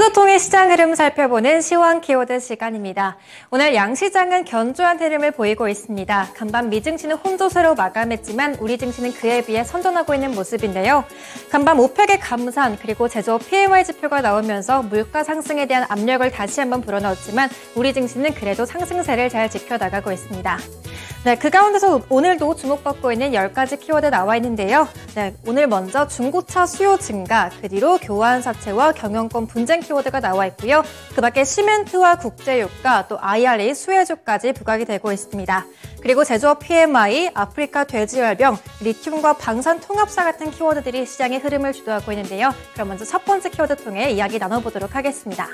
키워드 통해 시장 흐름 살펴보는 시황 키워드 시간입니다. 오늘 양시장은 견조한 흐름을 보이고 있습니다. 간밤 미증시는 혼조세로 마감했지만 우리 증시는 그에 비해 선전하고 있는 모습인데요. 간밤 오펙의 감산 그리고 제조업 PMI 지표가 나오면서 물가 상승에 대한 압력을 다시 한번 불어넣었지만 우리 증시는 그래도 상승세를 잘 지켜나가고 있습니다. 네, 그 가운데서 오늘도 주목받고 있는 10가지 키워드 나와 있는데요. 네, 오늘 먼저 중고차 수요 증가, 그 뒤로 교환사채와 경영권 분쟁 키워드가 나와 있고요. 그 밖에 시멘트와 국제유가, 또 IRA 수혜주까지 부각이 되고 있습니다. 그리고 제조업 PMI, 아프리카 돼지열병, 리튬과 방산 통합사 같은 키워드들이 시장의 흐름을 주도하고 있는데요. 그럼 먼저 첫 번째 키워드 통해 이야기 나눠보도록 하겠습니다.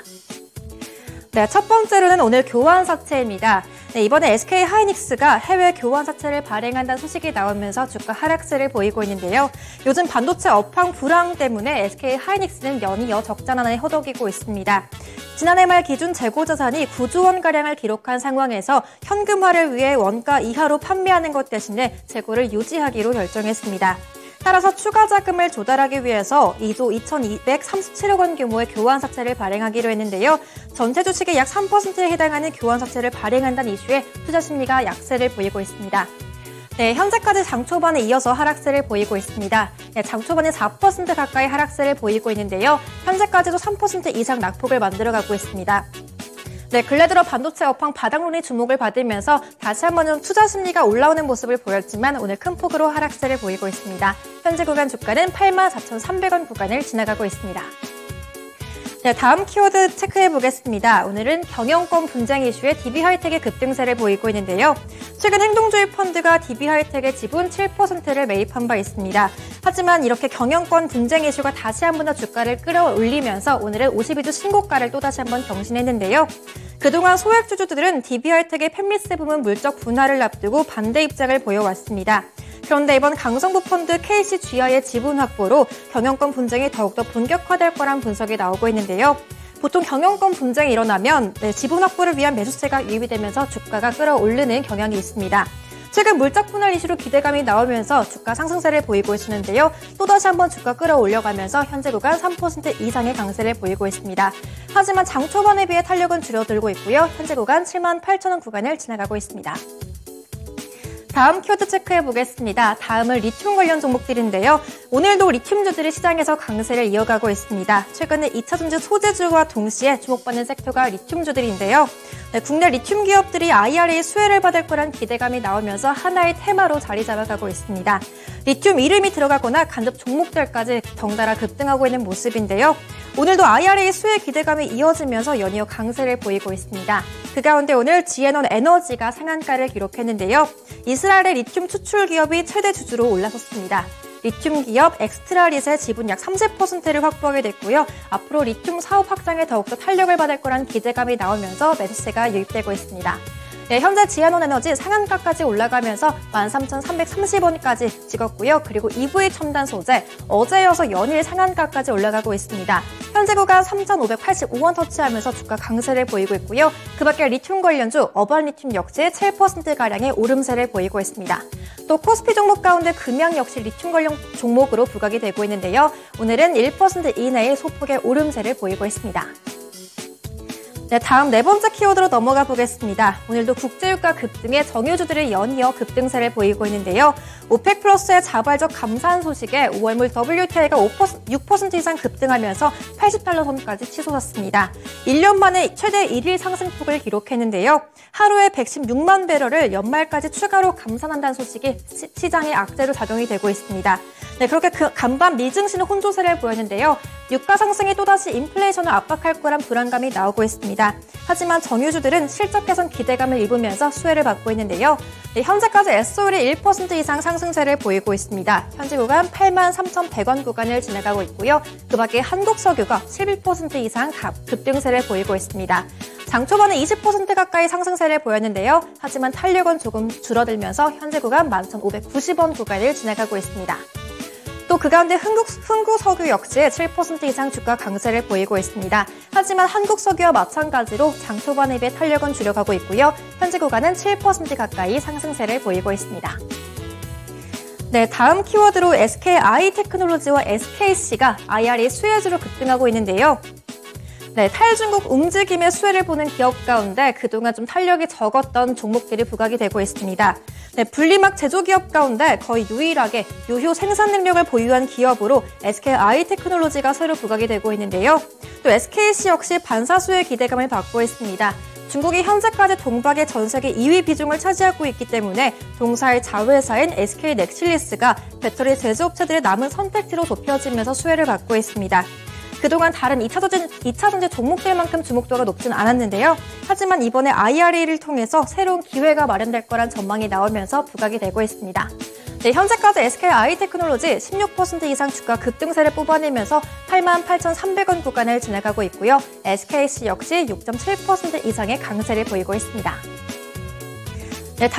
네, 첫 번째로는 오늘 교환사채입니다. 네, 이번에 SK하이닉스가 해외 교환사채를 발행한다는 소식이 나오면서 주가 하락세를 보이고 있는데요. 요즘 반도체 업황 불황 때문에 SK하이닉스는 연이어 적자난에 허덕이고 있습니다. 지난해 말 기준 재고자산이 9조 원가량을 기록한 상황에서 현금화를 위해 원가 이하로 판매하는 것 대신에 재고를 유지하기로 결정했습니다. 따라서 추가 자금을 조달하기 위해서 2조 2,237억 원 규모의 교환사채를 발행하기로 했는데요. 전체 주식의 약 3%에 해당하는 교환사채를 발행한다는 이슈에 투자 심리가 약세를 보이고 있습니다. 네, 현재까지 장 초반에 이어서 하락세를 보이고 있습니다. 네, 장 초반에 4% 가까이 하락세를 보이고 있는데요. 현재까지도 3% 이상 낙폭을 만들어가고 있습니다. 네, 근래 들어 반도체 업황 바닥론이 주목을 받으면서 다시 한번 투자 심리가 올라오는 모습을 보였지만 오늘 큰 폭으로 하락세를 보이고 있습니다. 현재 구간 주가는 84,300원 구간을 지나가고 있습니다. 네, 다음 키워드 체크해 보겠습니다. 오늘은 경영권 분쟁 이슈에 DB하이텍의 급등세를 보이고 있는데요. 최근 행동주의 펀드가 DB하이텍의 지분 7%를 매입한 바 있습니다. 하지만 이렇게 경영권 분쟁 이슈가 다시 한 번 더 주가를 끌어올리면서 오늘은 52주 신고가를 또다시 한번 경신했는데요. 그동안 소액주주들은 DB하이텍의 팹리스 부문 물적 분할을 앞두고 반대 입장을 보여왔습니다. 그런데 이번 강성부 펀드 KCGI의 지분 확보로 경영권 분쟁이 더욱더 본격화될 거란 분석이 나오고 있는데요. 보통 경영권 분쟁이 일어나면 지분 확보를 위한 매수세가 유입이 되면서 주가가 끌어오르는 경향이 있습니다. 최근 물적 분할 이슈로 기대감이 나오면서 주가 상승세를 보이고 있는데요. 또다시 한번 주가 끌어올려가면서 현재 구간 3% 이상의 강세를 보이고 있습니다. 하지만 장 초반에 비해 탄력은 줄어들고 있고요. 현재 구간 78,000원 구간을 지나가고 있습니다. 다음 키워드 체크해 보겠습니다. 다음은 리튬 관련 종목들인데요. 오늘도 리튬주들이 시장에서 강세를 이어가고 있습니다. 최근에 2차전지 소재주와 동시에 주목받는 섹터가 리튬주들인데요. 네, 국내 리튬 기업들이 IRA 수혜를 받을 거란 기대감이 나오면서 하나의 테마로 자리 잡아가고 있습니다. 리튬 이름이 들어가거나 간접 종목들까지 덩달아 급등하고 있는 모습인데요. 오늘도 IRA 수혜 기대감이 이어지면서 연이어 강세를 보이고 있습니다. 그 가운데 오늘 지에논 에너지가 상한가를 기록했는데요. 이스라엘의 리튬 추출 기업이 최대 주주로 올라섰습니다. 리튬 기업 엑스트라릿의 지분 약 30%를 확보하게 됐고요. 앞으로 리튬 사업 확장에 더욱더 탄력을 받을 거란 기대감이 나오면서 매수세가 유입되고 있습니다. 네, 현재 지에논 에너지 상한가까지 올라가면서 13,330원까지 찍었고요. 그리고 EV 첨단 소재, 어제 이어서 연일 상한가까지 올라가고 있습니다. 현재 구간 3,585원 터치하면서 주가 강세를 보이고 있고요. 그 밖에 리튬 관련주, 어반리튬 역시 7%가량의 오름세를 보이고 있습니다. 또 코스피 종목 가운데 금양 역시 리튬 관련 종목으로 부각이 되고 있는데요. 오늘은 1% 이내의 소폭의 오름세를 보이고 있습니다. 네, 다음 네 번째 키워드로 넘어가 보겠습니다. 오늘도 국제유가 급등에 정유주들이 연이어 급등세를 보이고 있는데요. 오펙 플러스의 자발적 감산 소식에 5월물 WTI가 6% 이상 급등하면서 80달러 선까지 치솟았습니다. 1년 만에 최대 1일 상승폭을 기록했는데요. 하루에 116만 배럴을 연말까지 추가로 감산한다는 소식이 시장의 악재로 작용이 되고 있습니다. 네, 그렇게 간밤 미증시는 혼조세를 보였는데요. 유가 상승이 또다시 인플레이션을 압박할 거란 불안감이 나오고 있습니다. 하지만 정유주들은 실적 개선 기대감을 입으면서 수혜를 받고 있는데요. 네, 현재까지 S-오일이 1% 이상 상승세를 보이고 있습니다. 현재 구간 83,100원 구간을 지나가고 있고요. 그 밖에 한국석유가 11% 이상 급등세를 보이고 있습니다. 장 초반에 20% 가까이 상승세를 보였는데요. 하지만 탄력은 조금 줄어들면서 현재 구간 11,590원 구간을 지나가고 있습니다. 또 그 가운데 흥구석유 역시 7% 이상 주가 강세를 보이고 있습니다. 하지만 한국석유와 마찬가지로 장 초반에 비해 탄력은 줄여가고 있고요. 현재 구간은 7% 가까이 상승세를 보이고 있습니다. 네, 다음 키워드로 SKI 테크놀로지와 SKC가 IRA 수혜주로 급등하고 있는데요. 네, 탈중국 움직임의 수혜를 보는 기업 가운데 그동안 좀 탄력이 적었던 종목들이 부각이 되고 있습니다. 네, 분리막 제조기업 가운데 거의 유일하게 유효 생산 능력을 보유한 기업으로 SKI테크놀로지가 새로 부각이 되고 있는데요. 또 SKC 역시 반사수의 기대감을 받고 있습니다. 중국이 현재까지 동박의 전 세계 2위 비중을 차지하고 있기 때문에 동사의 자회사인 SK넥실리스가 배터리 제조업체들의 남은 선택지로 좁혀지면서 수혜를 받고 있습니다. 그동안 다른 2차 전지 종목들만큼 주목도가 높진 않았는데요. 하지만 이번에 IRA를 통해서 새로운 기회가 마련될 거란 전망이 나오면서 부각이 되고 있습니다. 네, 현재까지 SKI테크놀로지 16% 이상 주가 급등세를 뽑아내면서 88,300원 구간을 지나가고 있고요. SKC 역시 6.7% 이상의 강세를 보이고 있습니다. 네,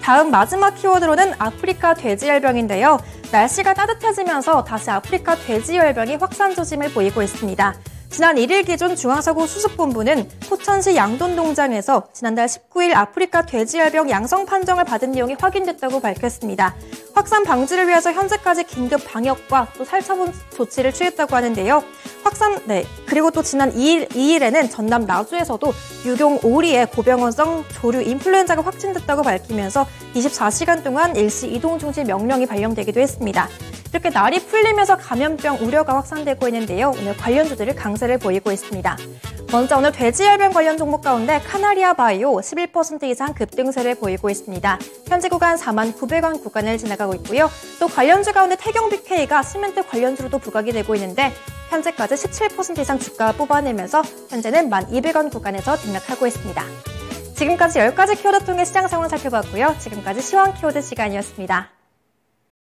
다음 마지막 키워드로는 아프리카 돼지열병인데요. 날씨가 따뜻해지면서 다시 아프리카 돼지열병이 확산 조짐을 보이고 있습니다. 지난 1일 기준 중앙사고 수습본부는 포천시 양돈 농장에서 지난달 19일 아프리카 돼지열병 양성 판정을 받은 내용이 확인됐다고 밝혔습니다. 확산 방지를 위해서 현재까지 긴급 방역과 또 살처분 조치를 취했다고 하는데요. 그리고 또 지난 2일에는 전남 나주에서도 유경 오리의 고병원성 조류 인플루엔자가 확진됐다고 밝히면서 24시간 동안 일시 이동 중지 명령이 발령되기도 했습니다. 이렇게 날이 풀리면서 감염병 우려가 확산되고 있는데요. 오늘 관련주들을 강세를 보이고 있습니다. 먼저 오늘 돼지열병 관련 종목 가운데 카나리아 바이오 11% 이상 급등세를 보이고 있습니다. 현재 구간 49,000원 구간을 지나가고 있고요. 또 관련주 가운데 태경BK가 시멘트 관련주로도 부각이 되고 있는데 현재까지 17% 이상 주가 뽑아내면서 현재는 12,000원 구간에서 등락하고 있습니다. 지금까지 10가지 키워드 통해 시장 상황 살펴봤고요. 지금까지 시황 키워드 시간이었습니다.